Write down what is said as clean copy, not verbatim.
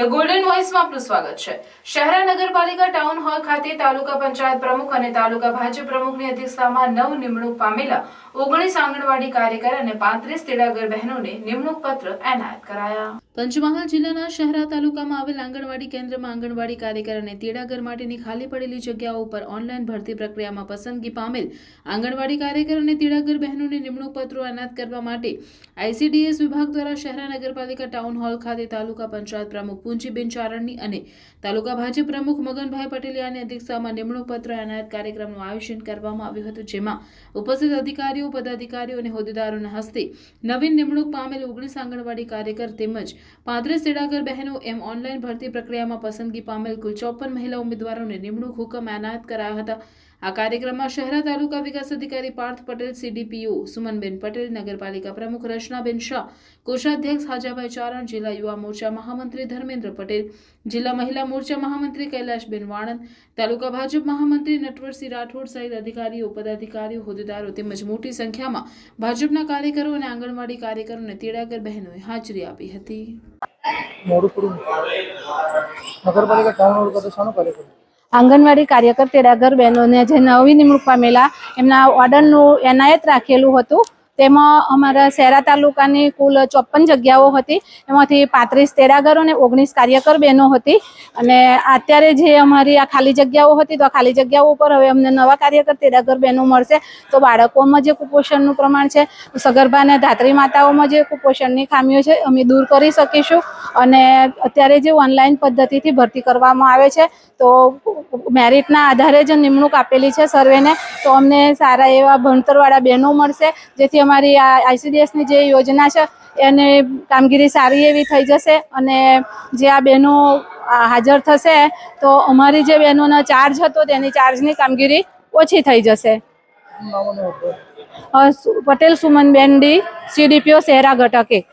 The golden વોઇસમાં આપનું સ્વાગત છે। શહેરા નગરપાલિકા ટાઉન હોલ ખાતે તાલુકા પંચાયત પ્રમુખ અને તાલુકા ભાજપ પ્રમુખની અધ્યક્ષતામાં નવ નિમણૂક પામેલા 19 આંગણવાડી કાર્યકર અને 35 તેડાગર બહેનોને નિમણૂક પત્ર એનાયત કરાયા। પંચમહાલ જિલ્લાના શહેરા તાલુકામાં આવેલ આંગણવાડી કેન્દ્રમાં આંગણવાડી કાર્યકર અને તેડાગર માટેની ખાલી પડેલી જગ્યાઓ પર ઓનલાઈન ભરતી પ્રક્રિયામાં પસંદગી પામેલ આંગણવાડી કાર્યકર અને તેડાગર બહેનોને નિમણૂક પત્રો એનાયત કરવા માટે આઈસીડીએસ વિભાગ દ્વારા શહેરા નગરપાલિકા ટાઉન હોલ ખાતે તાલુકા પંચાયત પ્રમુખ પૂંજીબેન ચારણની અને તાલુકા ભાજપ પ્રમુખ મગનભાઈ પટેલિયાની અધ્યક્ષતામાં નિમણૂક પત્ર એનાયત કાર્યક્રમનું આયોજન કરવામાં આવ્યું હતું, જેમાં ઉપસ્થિત અધિકારીઓ, પદાધિકારીઓ અને હોદ્દેદારોના હસ્તે નવીન નિમણૂક પામેલ 19 આંગણવાડી કાર્યકર તેમજ 35 તેડાગર બહેનો એમ ઓનલાઈન ભરતી પ્રક્રિયામાં પસંદગી પામેલ કુલ 54 મહિલા ઉમેદવારોને નિમણૂક હુકમ એનાયત કરાયા હતા। આ કાર્યક્રમમાં શહેરા તાલુકા વિકાસ અધિકારી પાર્થ પટેલ, સીડીપીઓ સુમનબેન પટેલ, નગરપાલિકા પ્રમુખ રચનાબેન શાહ, કોષાધ્યક્ષ હાજાભાઈ ચારણ, જિલ્લા યુવા મોરચા મહામંત્રી ધર્મેન્દ્ર પટેલ, જિલ્લા મહિલા મોરચા મહામંત્રી કૈલાશબેન વાણંદ, તાલુકા ભાજપ મહામંત્રી નટવરસિંહ રાઠોડ સહિત અધિકારીઓ, પદાધિકારીઓ, હોદ્દેદારો તેમજ મોટી સંખ્યામાં ભાજપના કાર્યકરો અને આંગણવાડી કાર્યકરો અને તેડાગર બહેનોએ હાજરી આપી હતી। આંગણવાડી કાર્યકર તેડાગર બહેનોને જે નવી નિમણૂક પામેલા એમના ઓર્ડરનું એનાયત રાખેલું હતું। તેમાં અમારા શહેરા તાલુકાની કુલ 54 જગ્યાઓ હતી, એમાંથી 35 તેડાગરો અને 19 કાર્યકર બહેનો હતી। અને અત્યારે જે અમારી આ ખાલી જગ્યાઓ હતી, તો આ ખાલી જગ્યાઓ ઉપર હવે અમને નવા કાર્યકર તેડાગર બહેનો મળશે। તો બાળકોમાં જે કુપોષણનું પ્રમાણ છે, સગર્ભા અને ધાત્રી માતાઓમાં જે કુપોષણની ખામીઓ છે, અમે દૂર કરી શકીશું। અને અત્યારે જે ઓનલાઈન પદ્ધતિથી ભરતી કરવામાં આવે છે, તો મેરિટના આધારે જ નિમણૂક આપેલી છે સર્વેને, તો અમને સારા એવા ભણતરવાળા બહેનો મળશે, જેથી અમારી આ આઈસીડીએસની જે યોજના છે એને કામગીરી સારી એવી થઈ જશે। અને જે આ બહેનો હાજર થશે તો અમારી જે બહેનોનો ચાર્જ હતો તેની ચાર્જની કામગીરી ઓછી થઈ જશે। પટેલ સુમનબેન ડી, સીડીપીઓ શહેરા ઘટક 1।